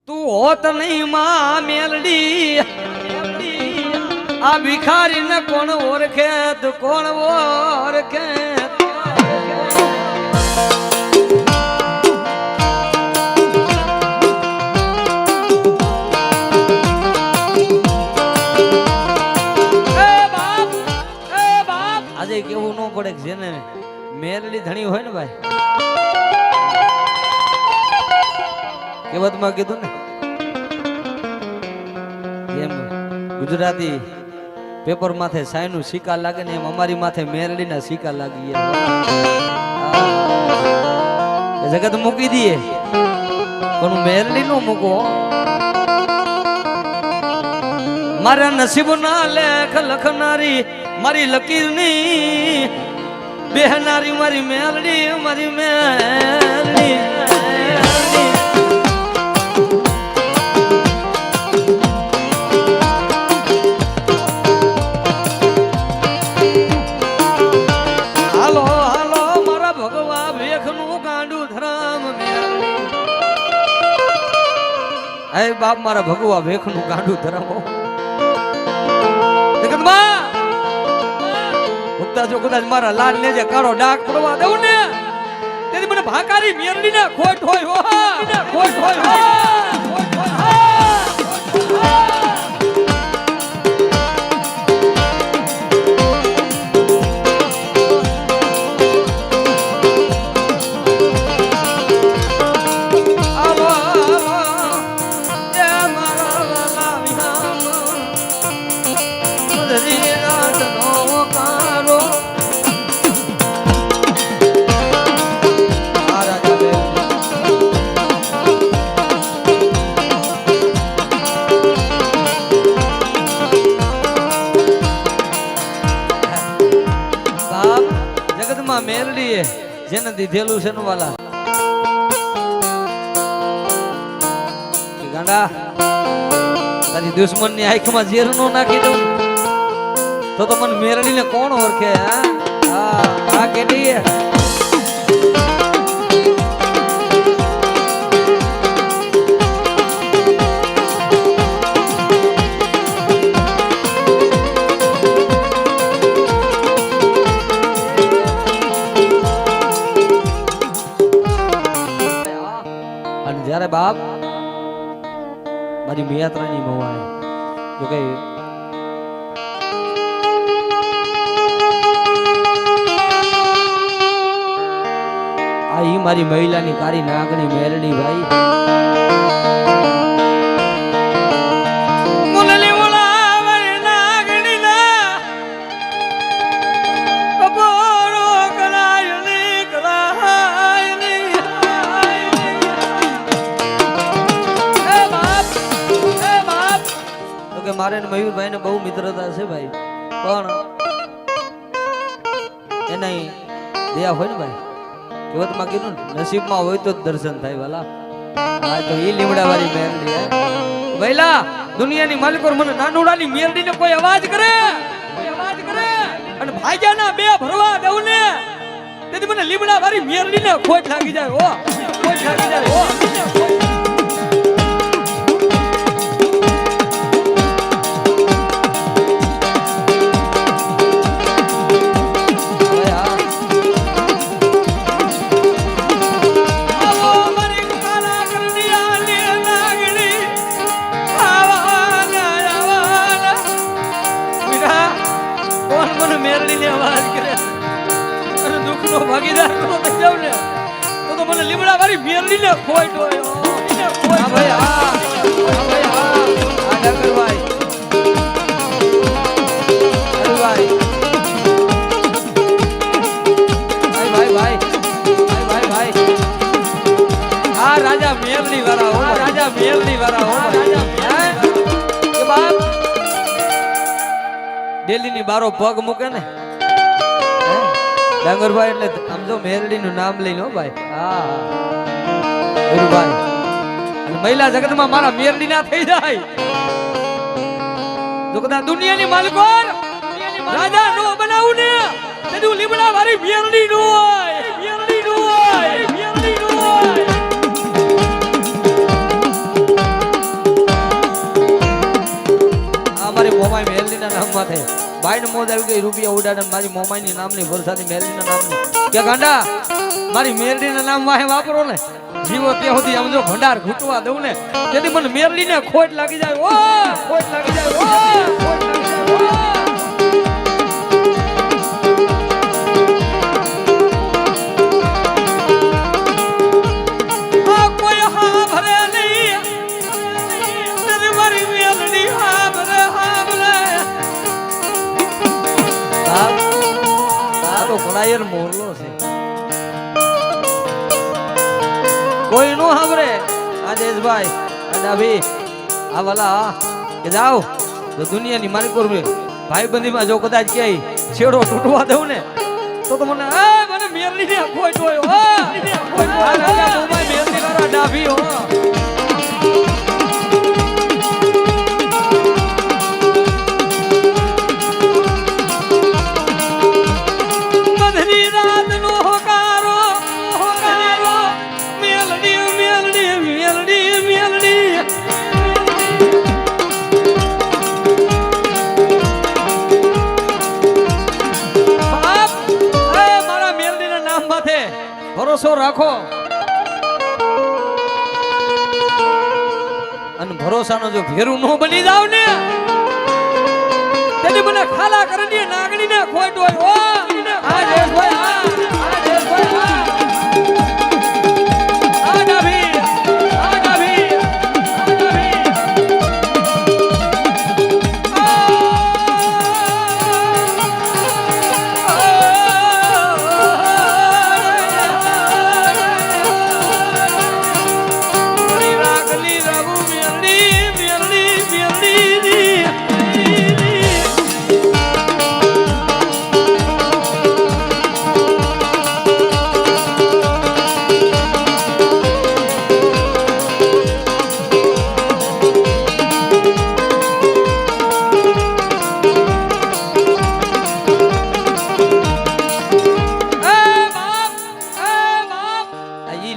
તું હોત નહીં માં મેલડી આ ભિખારી ને કોણ ઓળખે તો કોણ ઓળખે આજે કેવું ન પડે કે જેને મેલડી ધણી હોય ને ભાઈ કહેવતમાં કીધું ને જેમ ગુજરાતી પેપર માથે સાયનું સિક્કા લાગે ને એમ અમારી માથે મેલડીના સિક્કા લાગી જગત મૂકી દઈએ પણ મેલડી નો મૂકો મારા નસીબ ના લેખ લખનારી મારી લકીરની બેહનારી મારી મેલડી મારી મેલડી બાપ મારા ભગવા ભેખ નું ગાંડું ધરાવો ભક્તા જો કદાચ મારા લાલ ને જે કાળો ડાક પડવા દઉં ને તેથી મને ભાકારી મેરડી ને ખોટ હોય ખોટ હોય મેલડી જેને દીધેલું છે વાલા ગાંડા તારી દુશ્મન ની આંખમાં ઝેર નો નાખી દઉં તો મને મેલડી ને કોણ ઓળખે હા કેટલી જ્યારે બાપ મારી મિયાત્રાની મવાય જો કે આ ઈ મારી મહિલાની કારી નાગણી મેલડી ભાઈ મારે ને મયુરભાઈ ને બહુ મિત્રતા છે ભાઈ પણ એના દયા હોય ને ભાઈ કહેવતમાં કીધું નસીબમાં હોય તો જ દર્શન થાય વાલા આ તો ઈ લીમડા વાળી મેરડી વૈલા દુનિયાની માલિકો મને નાનુડાની મેરડી ને કોઈ અવાજ કરે અને ભાગ્યાના બે ભરવા દઉં ને તેથી મને લીમડા વાળી મેરડી ને ખોટ લાગી જાય ખોટ લાગી જાય ભાગીદાર નો થઈ જાવ ને તો મને લીમડા વાળી મેરડી ને ખોટ હોય હા ભાઈ હા ભાઈ હા ડાકરભાઈ અરે ભાઈ ભાઈ હા રાજા મેરડી વાળા હો રાજા કે બાપ દિલ્હી ની બારો પગ મૂકે ને ડાંગરભાઈ એટલે સમજો મેરડી નું નામ લઈને ભાઈ હા ભાઈ અને મહિલા જગત માં મારા મેરડી ના થઈ જાય જો કદાચ દુનિયાની માલિકો રાજા નો બનાવું ને તેનું લીમડા વાળી મેરડી નો હોય મેરડી નો હોય મેરડી નો હોય માથે બાઈન મોજ આવી ગઈ રૂપિયા ઉડાડે મારી મોમાઈની નામની વરસાદી મેરડીના નામની કે ગાંડા મારી મેરડીના નામ વાહે વાપરો ને જીવો ત્યાં સુધી આમ જો ભંડાર ઘૂંટવા દઉં ને તેથી મને મેરડીને ખોટ લાગી જાય ઓ ખોટ લાગી જાય ઓ ખોટ લાગી જાય ઘોડાયર મોરલો છે કોઈ નો સાંભળે આદેશભાઈ ડાભી આ વાલા કે જાઓ તો દુનિયાની માલિકો ભાઈ બંધીમાં જો કદાચ ક્યાંય છેડો તૂટવા દઉં ને તો મને મને મેરલી ને કોઈ જોયો મેરલી વાળા ડાભી હો ભરોસો રાખો અને ભરોસાનો જો ભેરું ન બની જાવ ને તેની મને ખાલા કરી નાગણી ને ખોટ હોય ઓ આ દેશભાઈ આ દેશભાઈ આ ડાભી આ ડાભી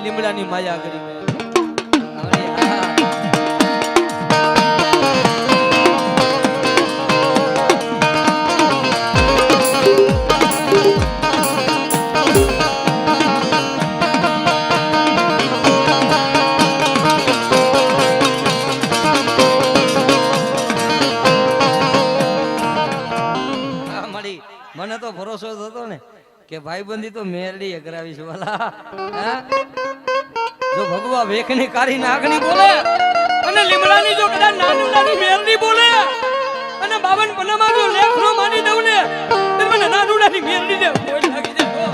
લીમડાની માયા કરી મને તો ભરોસો થતો ને કે ભાઈબંધી તો મેરડી અકરાવીશ વાલા જો ભગવા વેખની કારી નાગણી બોલે અને લીમડાની જો કદાચ નાની નાની મેરડી બોલે અને બાવન પન્નામાં જો લેખનો માની દઉં ને તો મને નાની નાની મેરડી ને કોઈ લાગી જાય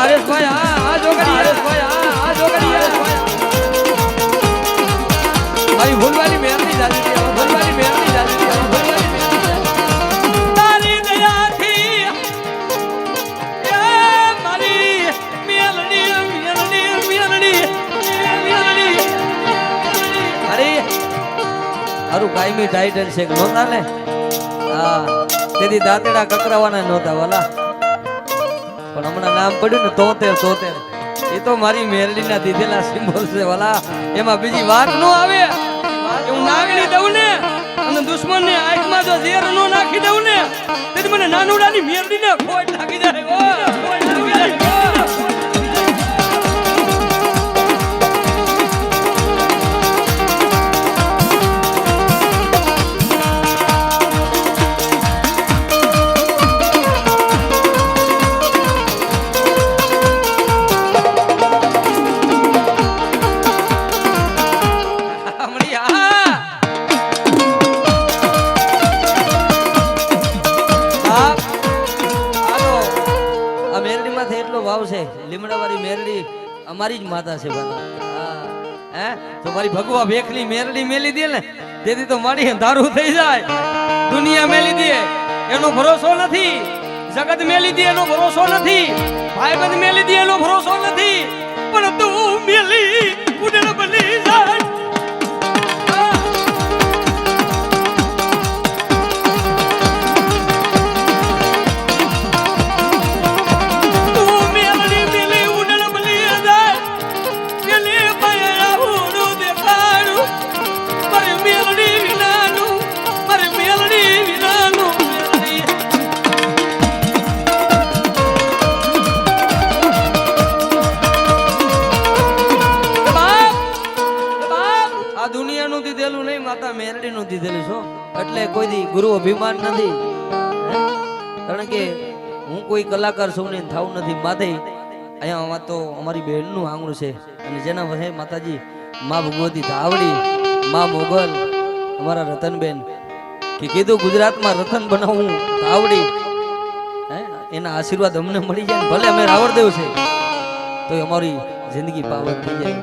હરેશભાઈ આ જોગડી હરેશભાઈ આ જોગડી ભાઈ ભૂલવાલી મેરડી જાતી હતી ભૂલવાલી મેરડી જાતી હતી ભૂલવાલી તારી દયાથી એ મારી મેલડી મેલડી મેલડી મેલડી અરે આરું કાયમી ટાઈટલ છે નહોતા ને હા તેથી દાંતડા કકરાવાના નહોતા વાલા પણ હમણાં નામ પડ્યું ને તોતેર એ તો મારી મેરડીના દીધેલા સિમ્બોલ છે વાલા એમાં બીજી વાત ન આવે હું નાગણી દઉં ને અને દુશ્મન ને આંખમાં જો ઝેર નો નાખી દઉં ને તેથી મને નાનુડાની મેરડી ને ખોટ લાગી જાય ખોટ લાગી જાય લીમડાવાળી મેરડી અમારી જ માતા છે હે તો મારી ભગવા ભેખલી મેરડી મેલી દે ને તેથી તો મારી દારૂ થઈ જાય દુનિયા મેલી દે એનો ભરોસો નથી જગત મેલી દે એનો ભરોસો નથી ભાઈબંધ મેલી દે એનો ભરોસો નથી પણ તું મેલી ઉડે બની જાય તું મેલડી મેલી એટલે કોઈ દી ગુરુ અભિમાન નથી, કારણ કે હું કોઈ કલાકાર છું ને થાવું નથી માથે. અહીંયા તો અમારી બહેનનું આંગણું છે અને જેના વહે માતાજી મા ભગવતી ધાવડી, મા મોગલ, અમારા રતનબેન કે કીધું ગુજરાતમાં રતન બનાવવું ધાવડી, એના આશીર્વાદ અમને મળી જાય. ભલે અમે રાવણદેવ છે તો અમારી જિંદગી પાવન થઈ જાય.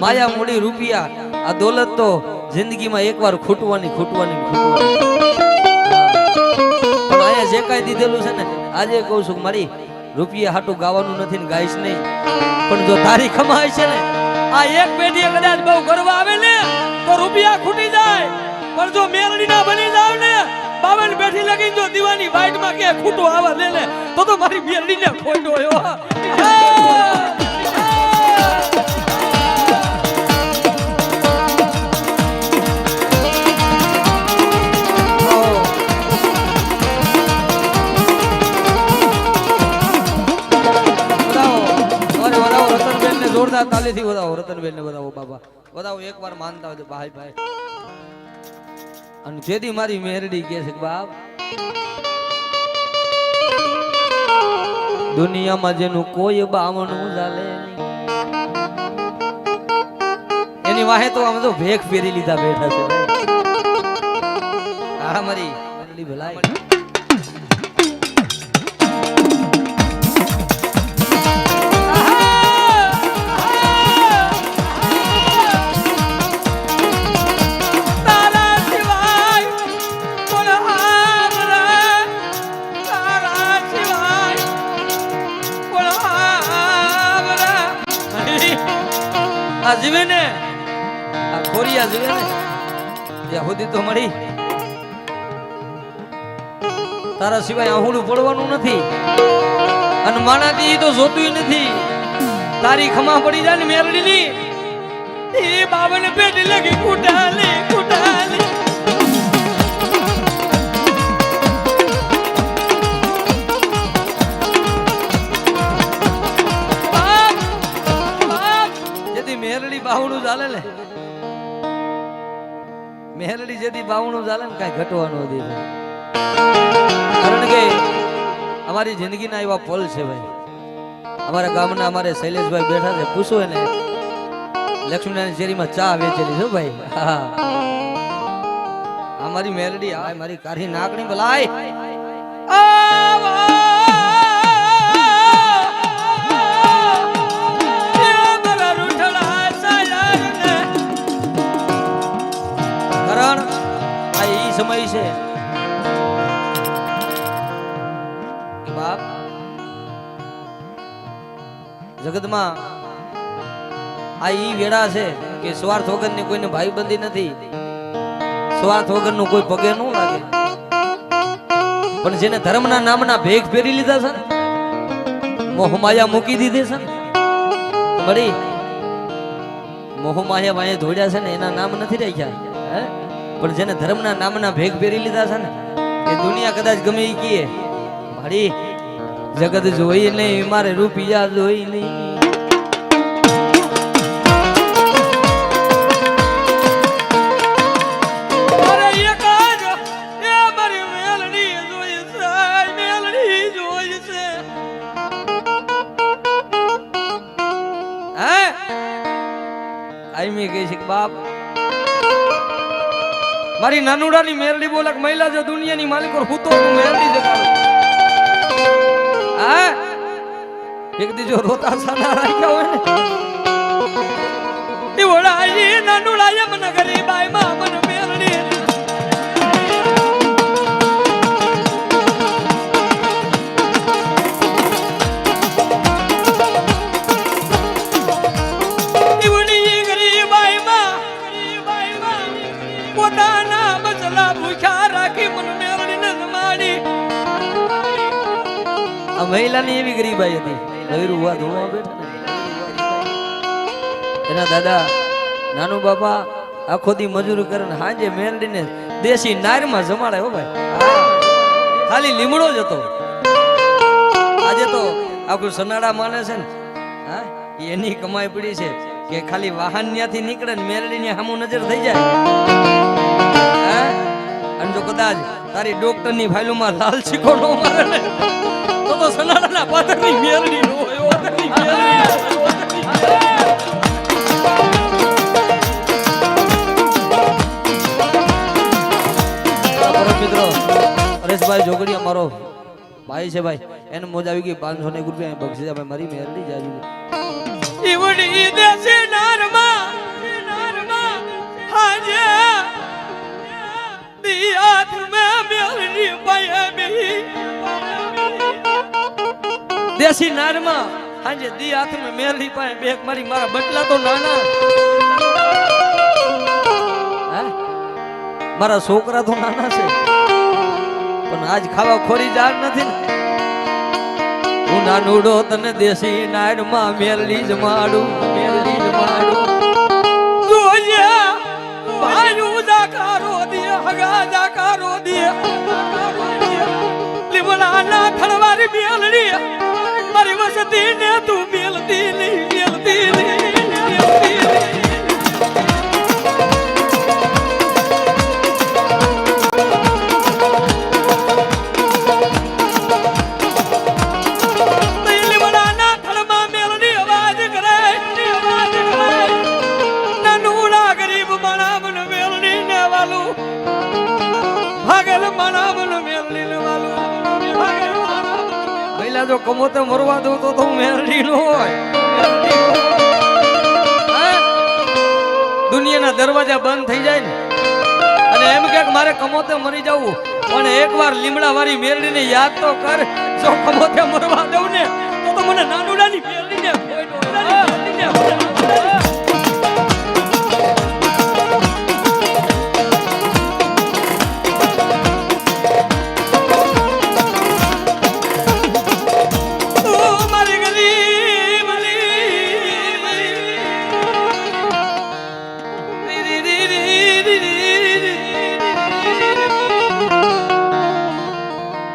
માયા મૂડી રૂપિયા આ દોલત તો જિંદગીમાં એકવાર ખૂટવાની. પણ અહીંયા જે કાંઈ દીધેલું છે ને, આજે કહું છું મારી રૂપિયા હાટું ગાવાનું નથી ને ગાઈશ નહીં, પણ જો તારી કમાય છે ને, આ એક પેઢી કદાચ બહુ કરવા આવે ને તો રૂપિયા ખૂટી જાય, પણ જો મેલડી ના બની જાવ ને 52 પેઢી લગી જો દીવાની વાઈટ માં કે ખૂટો આવા લે ને તો મારી મેલડી ને ખોટો હોય. જોરદાર તાલીથી વધાવો રતનબેન ને વધાવો બાબા, વધાવો એકવાર માનતા હોય ભાઈ ભાઈ. અને જેથી મારી મેરડી કે છે બાપ, દુનિયામાં જેનું કોઈ બાવણું ચાલે એની વાહે તો આમ તો ભેખ ફેરી લીધા બેઠા છે. હા મારી મેરડી ભલાઈ. જીવે ને આ ખોરિયા જીવે ને ત્યાં સુધી તો મળી તારા સિવાય આહુડું પડવાનું નથી, અને માણાથી તો જોતું નથી. તારી ખમા પડી જાય ને મેરડી ની એ બાબને પેટી લગી કુટાલી કુટાલી. મેરડી બાવણું ચાલે ને, મેરડી જેથી બાવણું ચાલે ને કઈ ઘટવાનું નથી. કારણ કે અમારી જિંદગીના એવા પલ છે ભાઈ. અમારા ગામના અમારે શૈલેષભાઈ બેઠા છે, પૂછો એને લક્ષ્મીનારાયણ શેરીમાં ચા વેચેલી છે ભાઈ. હા અમારી મેરડી આ મારી કારી નાકણી ભલાય. સમય છે બાપ, જગતમાં આ ઈ વેળા છે કે સ્વાર્થ વગરની કોઈને ભાઈબંધી નથી, સ્વાર્થ વગરનું કોઈ પગે ન લાગે. પણ જેને ધર્મના નામના ભેગ ફેરી લીધા છે ને, મોહમાયા મૂકી દીધી છે ને, બળી મોહમાયા વાંહે ધોડ્યા છે ને, એના નામ નથી રાખ્યા. પણ જેને ધર્મના નામના ભેગ ફેરી લીધા છે ને, એ દુનિયા કદાચ ગમે એ કીએ મારી જગત જોઈ નહીં, મારે રૂપિયા જોઈ નહીં. બાપ મારી નાનુડાની મેરડી બોલક મહિલા જો દુનિયાની માલિકો હું તો મેરડી જગાડું. હા એક દી જો રોતા સાના રાખ્યા હોય ને એ વડાઈ નાનુડા એમ ન કરી બાઈ માં મન મેરડી મહિલાની એવી ગરીબાઈ હતી. એના દાદા નાનુ બાપા આખો દી મજૂરી કરે ને હાંજે મેરડીને દેશી નારમાં જમાડે. હો ભાઈ ખાલી લીમડો જ હતો. આજે તો આખું સનાડા માને છે ને, હા એની કમાઈ પડી છે કે ખાલી વાહન ત્યાંથી નીકળે ને મેરડી ની સામું નજર થઈ જાય. અને જો કદાચ તારી ડોક્ટરની ફાઇલોમાં લાલ શીખો નો મારે ને તો સનાડાના પાથરની મેરડી નો હોય પાથરની મેરડી મિત્રો હરેશભાઈ જોગડિયા મારો ભાઈ છે ભાઈ એને મોજ આવી ગઈ 500 રૂપિયા બક્ષીસ ભાઈ મારી મેરડી જાવી ઈવડી દેશે નારમાં હાજે દિયાત મે મેરડી પાયા બેહી દેશી નારમાં હાજે દિયાત મે મેરડી પાયા બેક મારી મારા બટલા તો નાના મારા છોકરા તો નાના છે પણ આજ ખાવા ખોરી જાર નથી ને હું નાનુડો તને દેશી નાડમાં મેરડી જ માડું જોઈએ ભાઈ જાકારો દે હગા જાકારો દે લીમડા ના થળવારી મેલડી મારી વસતી ને તું મેલતી નહીં જો કમોતે મરવા દઉં તો મેરડી નો હોય દુનિયાના દરવાજા બંધ થઈ જાય ને અને એમ કે મારે કમોતે મરી જવું પણ એકવાર લીમડા વાળી મેરડીને યાદ તો કર જો કમોતે મરવા દઉં ને તો મને નાનુડાની મેરડીને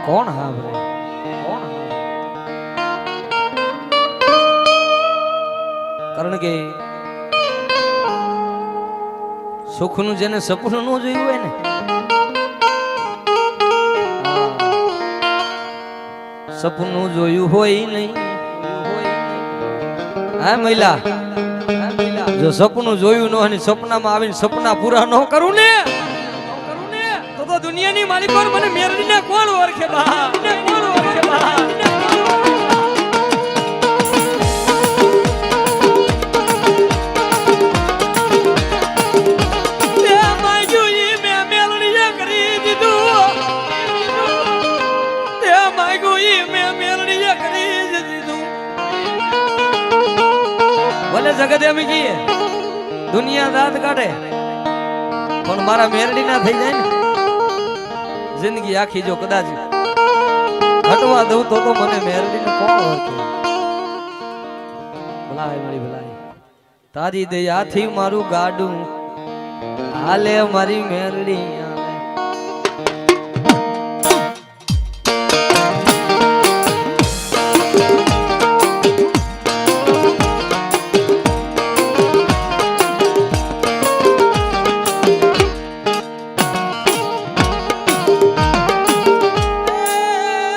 કોણ હા કારણ કે સુખનું જેને સપનું ન જોયું હોય ને સપનું જોયું હોય નહીં હા મહિલા જો સપનું જોયું ન હોય સપનામાં આવીને સપના પૂરા ન કરું ને તો દુનિયાની માલિકો મને મેરડીને કોણ ઓળખે બા કોણ ઓળખે બા ભલે જગત એમ કહીએ દુનિયા દાંત કાઢે પણ મારા મેરડી ના થઈ જાય ને જિંદગી આખી જો કદાચ ઘટવા દઉં તો મને મેરડી ને કોણ ઓળખે ભલાય મારી ભલાય તારી દયાથી મારું ગાડું હાલે મારી મેરડી